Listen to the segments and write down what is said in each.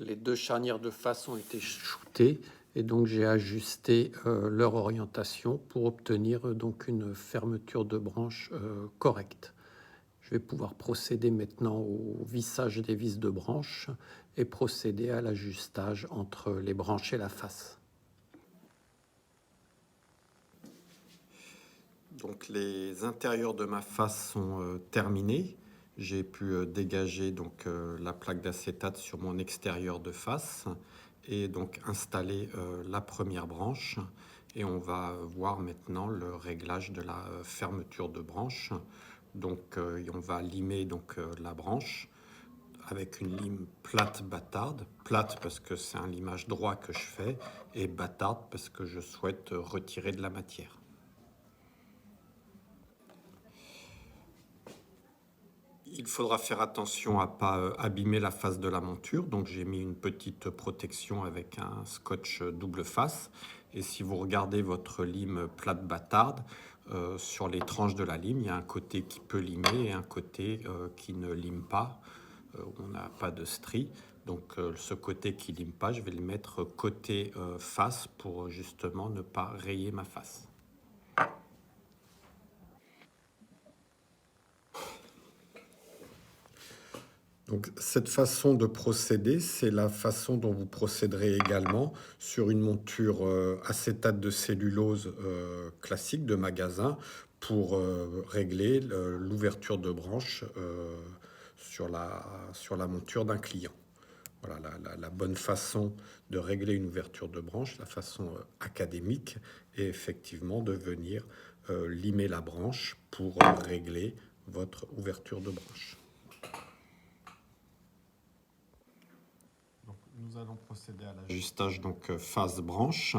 les deux charnières de face ont été shootées et donc j'ai ajusté leur orientation pour obtenir donc une fermeture de branche correcte. Je vais pouvoir procéder maintenant au vissage des vis de branche et procéder à l'ajustage entre les branches et la face. Donc les intérieurs de ma face sont terminés. J'ai pu dégager donc la plaque d'acétate sur mon extérieur de face et donc installer la première branche. Et on va voir maintenant le réglage de la fermeture de branche. Donc on va limer donc la branche avec une lime plate bâtarde. Plate parce que c'est un limage droit que je fais et bâtarde parce que je souhaite retirer de la matière. Il faudra faire attention à ne pas abîmer la face de la monture. Donc j'ai mis une petite protection avec un scotch double face. Et si vous regardez votre lime plate bâtarde, sur les tranches de la lime, il y a un côté qui peut limer et un côté qui ne lime pas. On n'a pas de strie. Donc ce côté qui lime pas, je vais le mettre côté face pour justement ne pas rayer ma face. Donc, cette façon de procéder, c'est la façon dont vous procéderez également sur une monture acétate de cellulose classique de magasin pour régler l'ouverture de branche sur la monture d'un client. Voilà la bonne façon de régler une ouverture de branche, la façon académique, est effectivement de venir limer la branche pour régler votre ouverture de branche. Nous allons procéder à l'ajustage donc face branche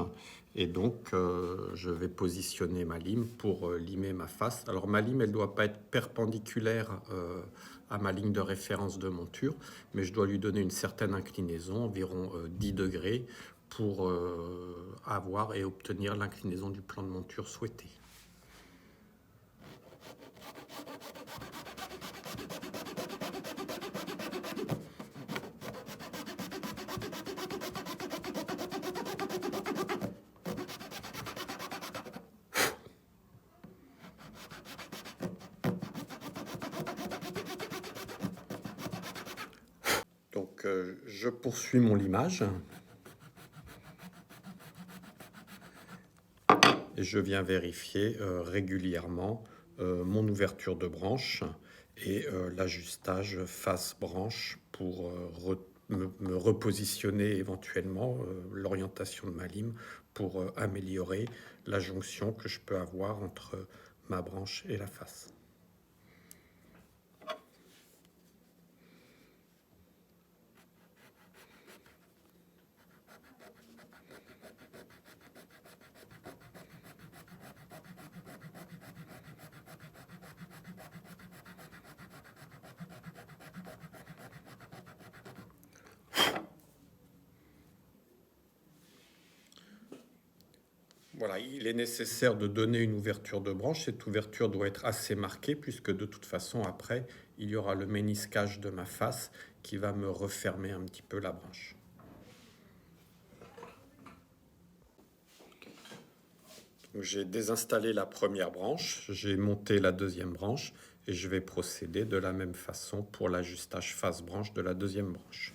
et donc je vais positionner ma lime pour limer ma face. Alors ma lime elle doit pas être perpendiculaire à ma ligne de référence de monture, mais je dois lui donner une certaine inclinaison, environ 10 degrés, pour avoir et obtenir l'inclinaison du plan de monture souhaité. Donc je poursuis mon limage et je viens vérifier régulièrement mon ouverture de branche et l'ajustage face branche pour me repositionner éventuellement l'orientation de ma lime pour améliorer la jonction que je peux avoir entre ma branche et la face. Voilà, il est nécessaire de donner une ouverture de branche. Cette ouverture doit être assez marquée puisque de toute façon, après, il y aura le méniscage de ma face qui va me refermer un petit peu la branche. J'ai désinstallé la première branche, j'ai monté la deuxième branche et je vais procéder de la même façon pour l'ajustage face branche de la deuxième branche.